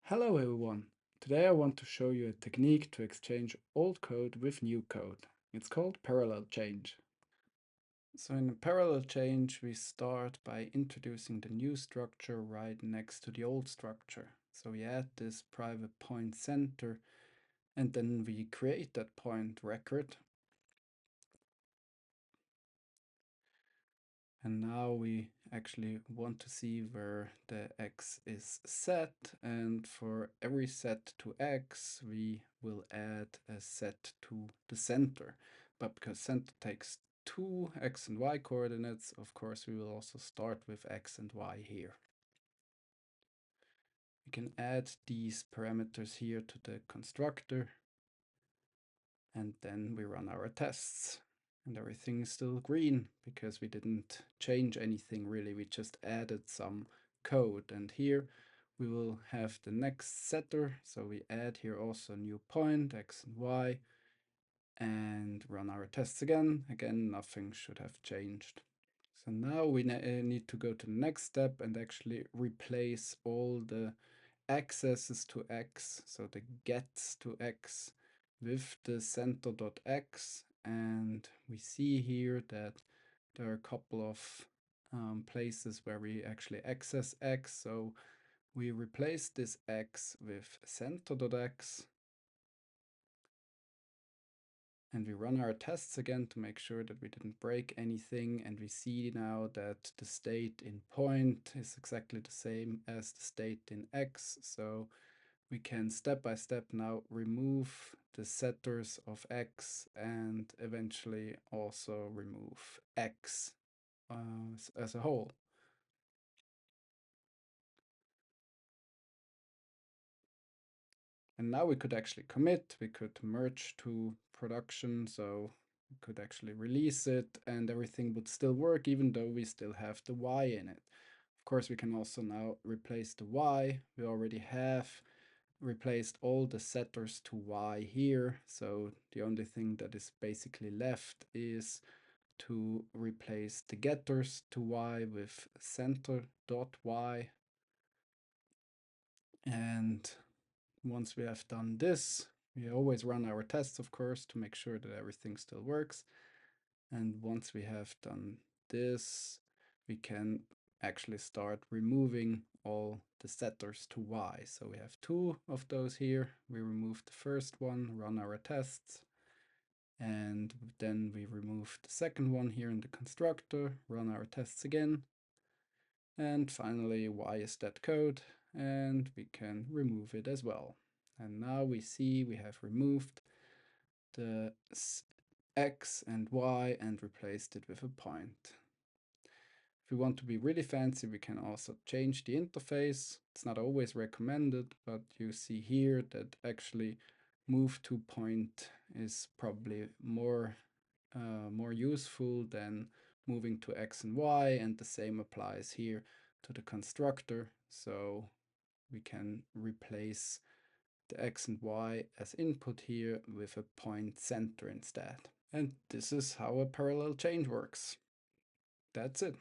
Hello everyone! Today I want to show you a technique to exchange old code with new code. It's called parallel change. So in a parallel change we start by introducing the new structure right next to the old structure. So we add this private point center and then we create that point record. And now we actually want to see where the x is set, and for every set to x we will add a set to the center. But because center takes two x and y coordinates, of course we will also start with x and y here. We can add these parameters here to the constructor, and then we run our tests. And everything is still green because we didn't change anything really, we just added some code. And here we will have the next setter, so we add here also a new point, x and y, and run our tests again. Again, nothing should have changed. So now we need to go to the next step and actually replace all the accesses to x, so the gets to x, with the center.x. And we see here that there are a couple of places where we actually access x. So we replace this x with center.x, and we run our tests again to make sure that we didn't break anything. And we see now that the state in point is exactly the same as the state in x. So we can step by step now remove the setters of x and eventually also remove x as a whole. And now we could actually commit, we could merge to production, so we could actually release it and everything would still work even though we still have the y in it. Of course, we can also now replace the y. We already have replaced all the setters to y here, so the only thing that is basically left is to replace the getters to y with center.y. And once we have done this, we always run our tests, of course, to make sure that everything still works. And once we have done this, we can actually start removing all the setters to y. So we have two of those here. We remove the first one, run our tests, and then we remove the second one here in the constructor, run our tests again. And finally, y is that code, and we can remove it as well. And now we see we have removed the x and y and replaced it with a point. If we want to be really fancy, we can also change the interface. It's not always recommended, but you see here that actually move to point is probably more useful than moving to x and y, and the same applies here to the constructor. So we can replace the x and y as input here with a point center instead. And this is how a parallel change works. That's it.